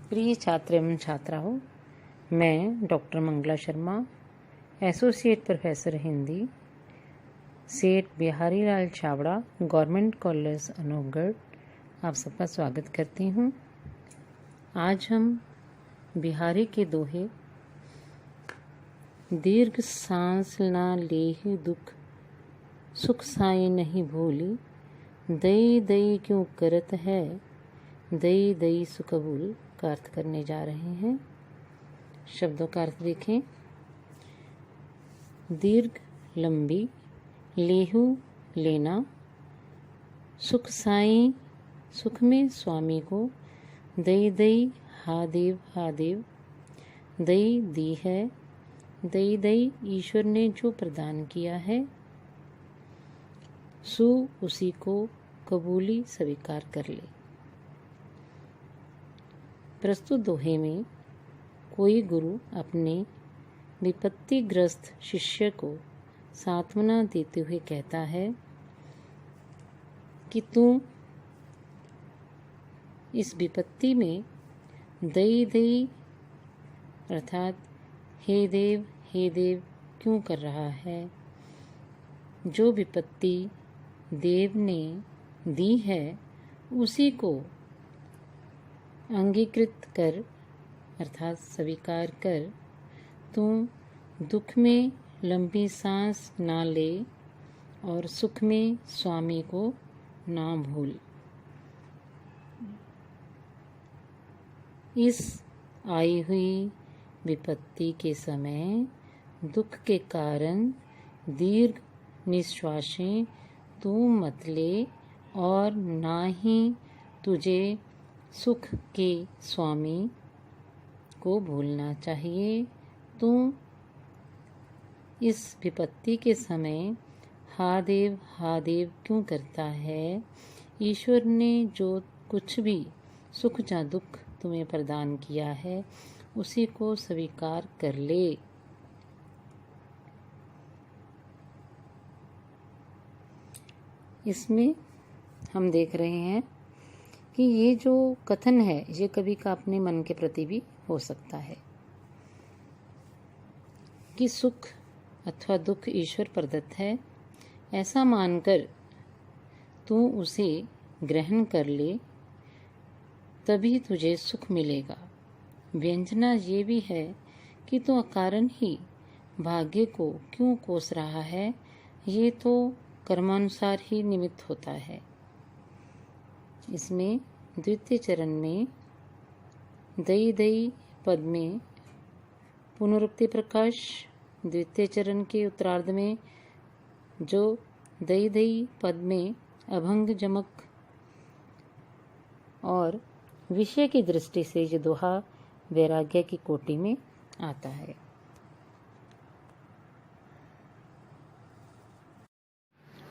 प्रिय छात्र एवं छात्राओं, मैं doctor Mangala Sharma, associate professor Hindi, Seth Bihari Lal Chhabra, government college Anupgarh, आप सबका स्वागत करती हूँ। आज हम बिहारी के दोहे दीर्घ सांस ना लेहि दुख, सुख साई नहीं भूली, दई दई क्यों करत है, दई दई सुकबूल का अर्थ करने जा रहे हैं। शब्दों का अर्थ देखें। दीर्घ लंबी, लेहु लेना, सुख साई सुख में स्वामी को, दई दई हा देव, दई दी है, दई दई ईश्वर ने जो प्रदान किया है, सु उसी को, कबूली स्वीकार कर ले। प्रस्तुत दोहे में कोई गुरु अपने विपत्तिग्रस्त शिष्य को सांत्वना देते हुए कहता है कि तू इस विपत्ति में दई दई अर्थात हे देव क्यों कर रहा है। जो विपत्ति देव ने दी है उसी को अंगीकृत कर अर्थात स्वीकार कर, तू दुख में लंबी सांस ना ले और सुख में स्वामी को ना भूल। इस आई हुई विपत्ति के समय दुख के कारण दीर्घ निश्वासें तू मत ले और ना ही तुझे सुख के स्वामी को भूलना चाहिए। तू इस विपत्ति के समय हा देव क्यों करता है। ईश्वर ने जो कुछ भी सुख या दुख तुम्हें प्रदान किया है उसी को स्वीकार कर ले। इसमें हम देख रहे हैं कि ये जो कथन है ये कवि का अपने मन के प्रति भी हो सकता है कि सुख अथवा दुख ईश्वर प्रदत्त है, ऐसा मानकर तू उसे ग्रहण कर ले, तभी तुझे सुख मिलेगा। व्यंजना ये भी है कि तू अकारण ही भाग्य को क्यों कोस रहा है, ये तो कर्मानुसार ही निमित्त होता है। इसमें द्वितीय चरण में दई दई पद में पुनरुक्ति प्रकाश, द्वितीय चरण के उत्तरार्ध में जो दई दई पद में अभंग जमक और विषय की दृष्टि से ये दोहा वैराग्य की कोटि में आता है।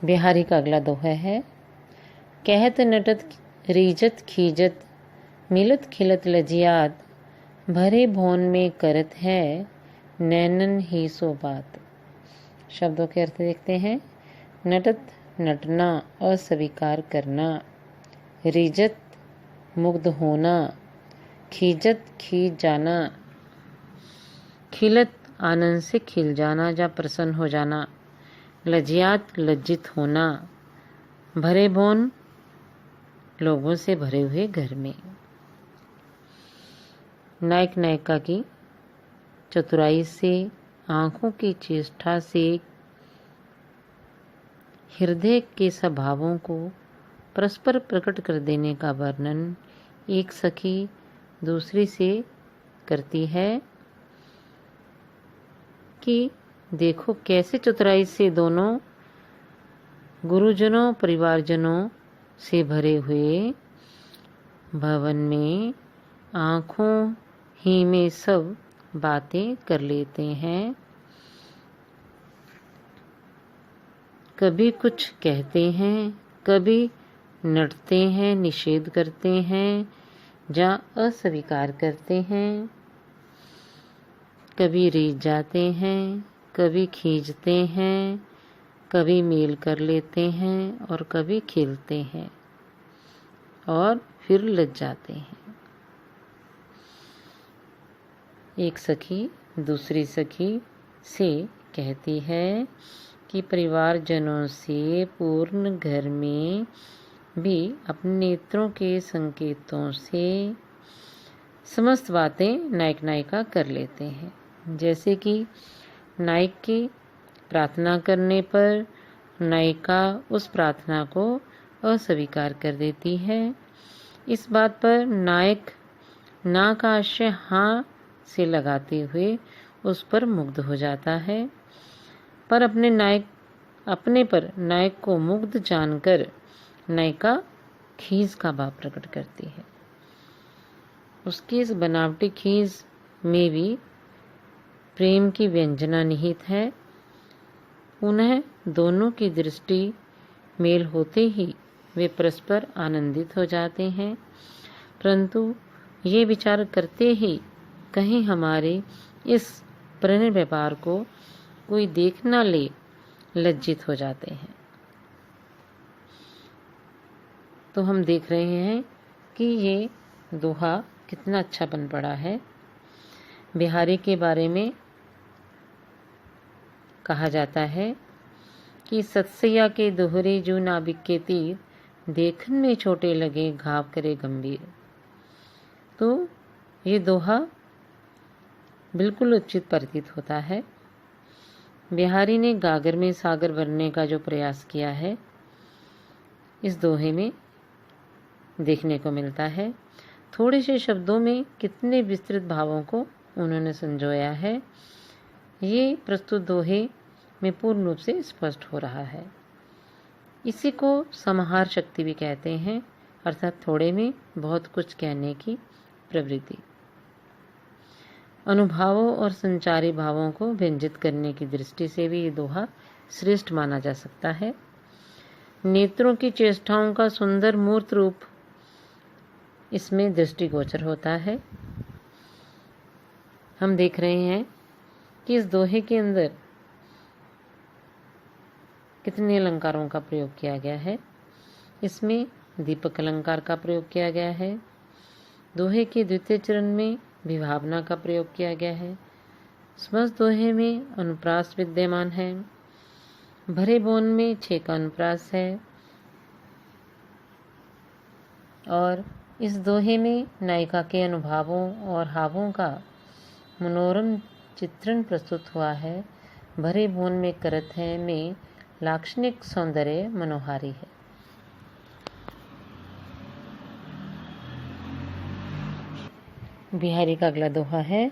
बिहारी का अगला दोहा है कहत नटत रीजत खीजत, मिलत खिलत लजियात, भरे भौन में करत है, नैनन ही सो बात। शब्दों के अर्थ देखते हैं। नटत नटना, अस्वीकार करना, रीजत मुग्ध होना, खीजत खींच जाना, खिलत आनंद से खिल जाना या प्रसन्न हो जाना, लजियात लज्जित होना, भरे भौन लोगों से भरे हुए घर में। नायक नायिका की चतुराई से, आंखों की चेष्टा से हृदय के स्वभावों को परस्पर प्रकट कर देने का वर्णन एक सखी दूसरी से करती है कि देखो कैसे चतुराई से दोनों गुरुजनों परिवारजनों से भरे हुए भवन में आँखों ही में सब बातें कर लेते हैं। कभी कुछ कहते हैं, कभी नटते हैं, निषेध करते हैं या अस्वीकार करते हैं, कभी रीझ जाते हैं, कभी खींचते हैं, कभी मेल कर लेते हैं और कभी खिलते हैं और फिर लज जाते हैं। एक सखी दूसरी सखी से कहती है कि परिवारजनों से पूर्ण घर में भी अपने नेत्रों के संकेतों से समस्त बातें नायक नायिका कर लेते हैं। जैसे कि नायक की प्रार्थना करने पर नायिका उस प्रार्थना को अस्वीकार कर देती है। इस बात पर नायक ना का आशय हाँ से लगाते हुए उस पर मुग्ध हो जाता है, पर अपने पर नायक को मुग्ध जानकर नायिका खीस का भाव प्रकट करती है। उसकी इस बनावटी खीस में भी प्रेम की व्यंजना निहित है। उन्हें दोनों की दृष्टि मेल होते ही वे परस्पर आनंदित हो जाते हैं, परंतु ये विचार करते ही कहीं हमारे इस प्रणय व्यापार को कोई देख न ले लज्जित हो जाते हैं। तो हम देख रहे हैं कि ये दोहा कितना अच्छा बन पड़ा है। बिहारी के बारे में कहा जाता है कि सत्सैया के दोहरे जो नाबिक के तीर, देखन में छोटे लगे घाव करे गंभीर। तो ये दोहा बिल्कुल उचित प्रतीत होता है। बिहारी ने गागर में सागर भरने का जो प्रयास किया है, इस दोहे में देखने को मिलता है। थोड़े से शब्दों में कितने विस्तृत भावों को उन्होंने संजोया है, ये प्रस्तुत दोहे में पूर्ण रूप से स्पष्ट हो रहा है। इसी को समाहार शक्ति भी कहते हैं, अर्थात थोड़े में बहुत कुछ कहने की प्रवृत्ति। अनुभावों और संचारी भावों को व्यंजित करने की दृष्टि से भी ये दोहा श्रेष्ठ माना जा सकता है। नेत्रों की चेष्टाओं का सुंदर मूर्त रूप इसमें दृष्टिगोचर होता है। हम देख रहे हैं कि इस दोहे के अंदर कितने अलंकारों का प्रयोग किया गया है। इसमें दीपक अलंकार का प्रयोग किया गया है। दोहे के द्वितीय चरण में विभावना का प्रयोग किया गया है। समस्त दोहे में अनुप्रास विद्यमान है। भरे बोन में 6 का अनुप्रास है और इस दोहे में नायिका के अनुभवों और हावों का मनोरम चित्रण प्रस्तुत हुआ है। भरे बोन में करत है में लाक्षणिक सौंदर्य मनोहारी है। बिहारी का अगला दोहा है,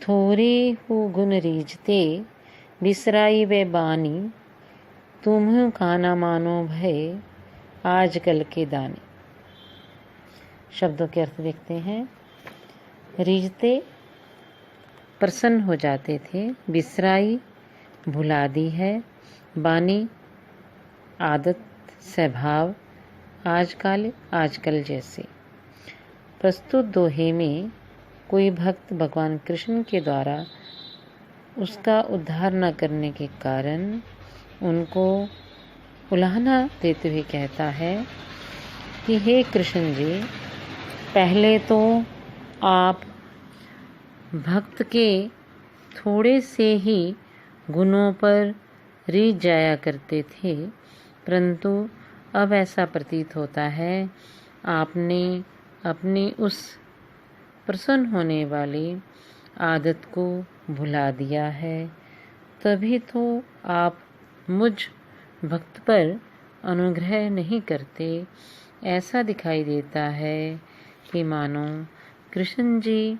थोरे हो गुण रीझते बिसराई वे बानी, तुम खाना मानो भय आजकल के दानी। शब्दों के अर्थ देखते हैं। रीझते प्रसन्न हो जाते थे, बिसराई भुला दी है, बानी आदत स्वभाव, आजकल जैसे। प्रस्तुत दोहे में कोई भक्त भगवान कृष्ण के द्वारा उसका उद्धार न करने के कारण उनको उलाहना देते हुए कहता है कि हे कृष्ण जी, पहले तो आप भक्त के थोड़े से ही गुणों पर रीझ जाया करते थे, परंतु अब ऐसा प्रतीत होता है आपने अपनी उस प्रसन्न होने वाली आदत को भुला दिया है। तभी तो आप मुझ भक्त पर अनुग्रह नहीं करते। ऐसा दिखाई देता है कि मानो कृष्ण जी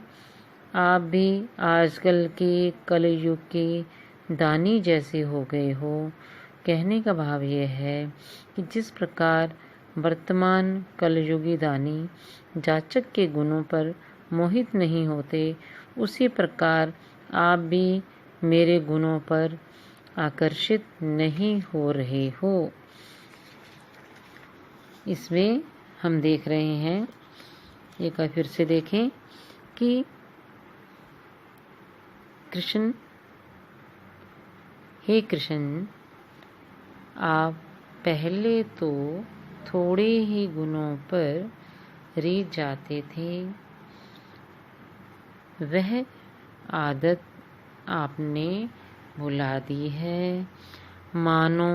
आप भी आजकल के कलयुग के दानी जैसे हो गए हो। कहने का भाव यह है कि जिस प्रकार वर्तमान कलयुगी दानी जाचक के गुणों पर मोहित नहीं होते, उसी प्रकार आप भी मेरे गुणों पर आकर्षित नहीं हो रहे हो। इसमें हम देख रहे हैं, एक बार फिर से देखें कि कृष्ण, हे कृष्ण, आप पहले तो थोड़े ही गुणों पर रीझ जाते थे, वह आदत आपने भुला दी है। मानो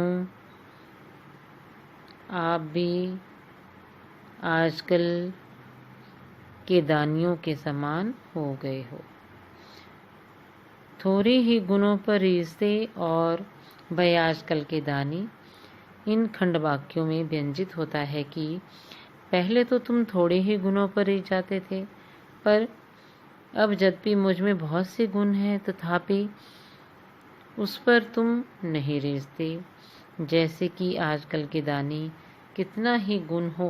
आप भी आजकल के दानियों के समान हो गए हो। थोड़े ही गुणों पर रीझते और भय आजकल के दानी। इन खंड वाक्यों में व्यंजित होता है कि पहले तो तुम थोड़े ही गुणों पर रीझ जाते थे, पर अब यद्यपि मुझ में बहुत से गुण हैं तथापि उस पर तुम नहीं रीझते। जैसे कि आजकल के दानी कितना ही गुण हो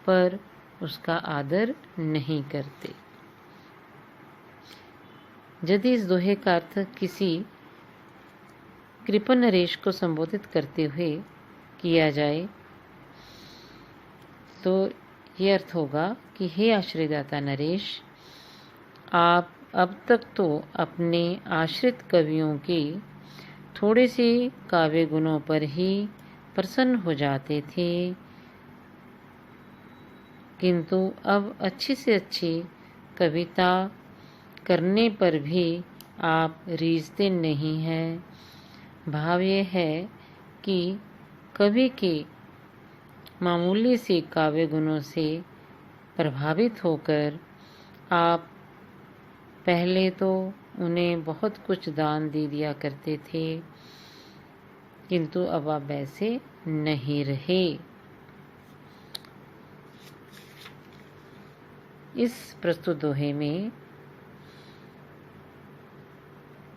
पर उसका आदर नहीं करते। यदि इस दोहे का अर्थ किसी कृपण नरेश को संबोधित करते हुए किया जाए तो ये अर्थ होगा कि हे आश्रयदाता नरेश, आप अब तक तो अपने आश्रित कवियों के थोड़े से काव्य गुणों पर ही प्रसन्न हो जाते थे, किंतु अब अच्छी से अच्छी कविता करने पर भी आप रीझते नहीं हैं। भाव यह है कि कवि के मामूली से काव्य गुणों से प्रभावित होकर आप पहले तो उन्हें बहुत कुछ दान दे दिया करते थे, किंतु अब आप वैसे नहीं रहे। इस प्रस्तुत दोहे में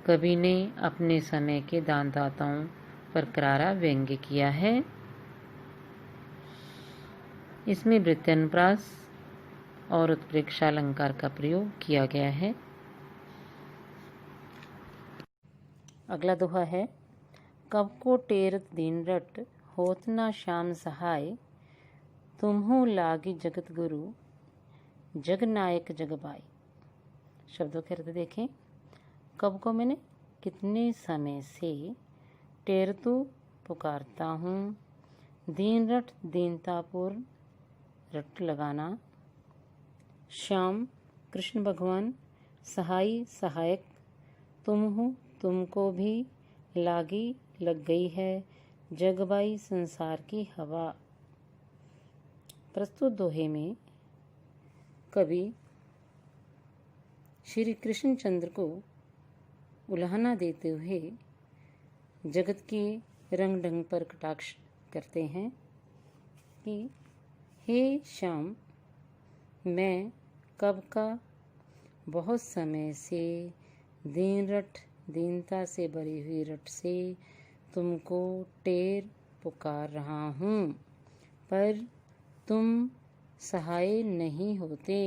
कवि ने अपने समय के दानदाताओं पर करारा व्यंग्य किया है। इसमें वृत्त्यनुप्रास और उत्प्रेक्षा अलंकार का प्रयोग किया गया है। अगला दोहा है, कब को टेरत दीन रट होत ना श्याम सहाय, तुम्हु लागी जगत गुरु जग नायक जग बाई। शब्दों के अर्थ देखें। कब को मैंने कितने समय से, टेरतु पुकारता हूँ, दीन रट दीनतापूर्ण रट लगाना, श्याम कृष्ण भगवान, सहाय सहायक, तुम हो तुमको भी लागी लग गई है, जगबाई संसार की हवा। प्रस्तुत दोहे में कवि श्री कृष्णचंद्र को उल्हाना देते हुए जगत के रंग ढंग पर कटाक्ष करते हैं कि हे श्याम, मैं कब का बहुत समय से दीन रट दीनता से भरी हुई रट से तुमको टेर पुकार रहा हूँ, पर तुम सहाय नहीं होते।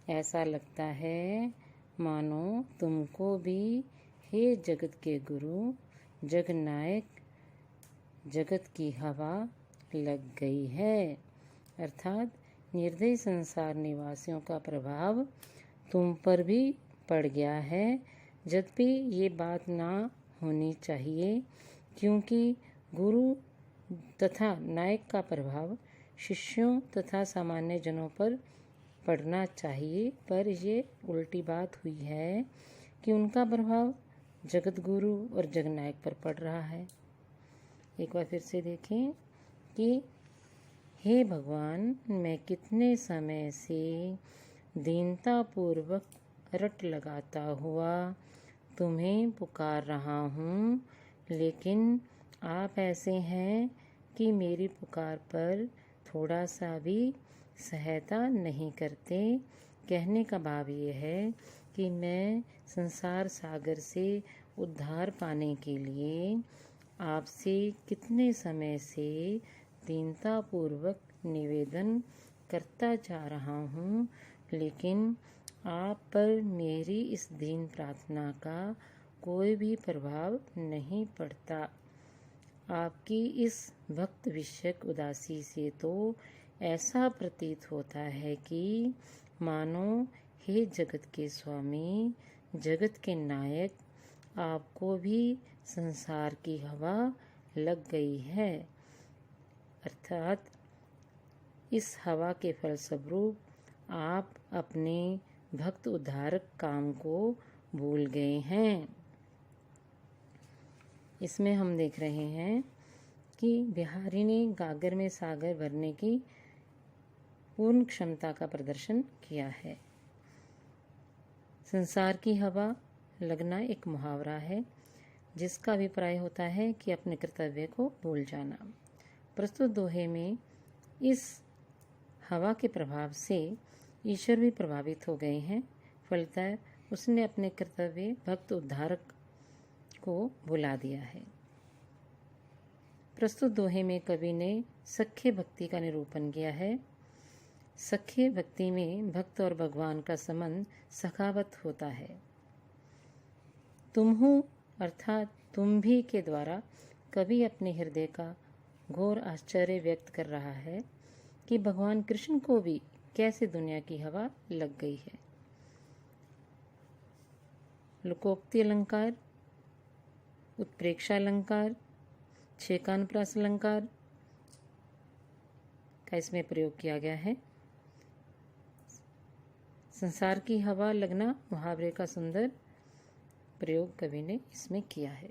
ऐसा लगता है मानो तुमको भी हे जगत के गुरु जग नायक जगत की हवा लग गई है, अर्थात निर्दयी संसार निवासियों का प्रभाव तुम पर भी पड़ गया है। यद्यपि ये बात ना होनी चाहिए, क्योंकि गुरु तथा नायक का प्रभाव शिष्यों तथा सामान्य जनों पर पड़ना चाहिए, पर ये उल्टी बात हुई है कि उनका प्रभाव जगत गुरु और जगनायक पर पड़ रहा है। एक बार फिर से देखें कि हे भगवान, मैं कितने समय से दीनतापूर्वक रट लगाता हुआ तुम्हें पुकार रहा हूँ, लेकिन आप ऐसे हैं कि मेरी पुकार पर थोड़ा सा भी सहायता नहीं करते। कहने का भाव ये है कि मैं संसार सागर से उद्धार पाने के लिए आपसे कितने समय से दीनतापूर्वक निवेदन करता जा रहा हूँ, लेकिन आप पर मेरी इस दीन प्रार्थना का कोई भी प्रभाव नहीं पड़ता। आपकी इस भक्त विषयक उदासी से तो ऐसा प्रतीत होता है कि मानो हे जगत के स्वामी, जगत के नायक, आपको भी संसार की हवा लग गई है, अर्थात इस हवा के फलस्वरूप आप अपने भक्त उद्धारक काम को भूल गए हैं। इसमें हम देख रहे हैं कि बिहारी ने गागर में सागर भरने की पूर्ण क्षमता का प्रदर्शन किया है। संसार की हवा लगना एक मुहावरा है जिसका अभिप्राय होता है कि अपने कर्तव्य को भूल जाना। प्रस्तुत दोहे में इस हवा के प्रभाव से ईश्वर भी प्रभावित हो गए हैं। फलतः उसने अपने कर्तव्य भक्त उद्धारक को भुला दिया है। प्रस्तुत दोहे में कवि ने सख्य भक्ति का निरूपण किया है। सख्य भक्ति में भक्त और भगवान का संबंध सखावत होता है। तुम हूँ अर्थात तुम भी के द्वारा कवि अपने हृदय का घोर आश्चर्य व्यक्त कर रहा है कि भगवान कृष्ण को भी कैसे दुनिया की हवा लग गई है। लोकोक्ति अलंकार, उत्प्रेक्षा अलंकार, छेकानुप्रास अलंकार का इसमें प्रयोग किया गया है। संसार की हवा लगना मुहावरे का सुंदर प्रयोग कवि ने इसमें किया है।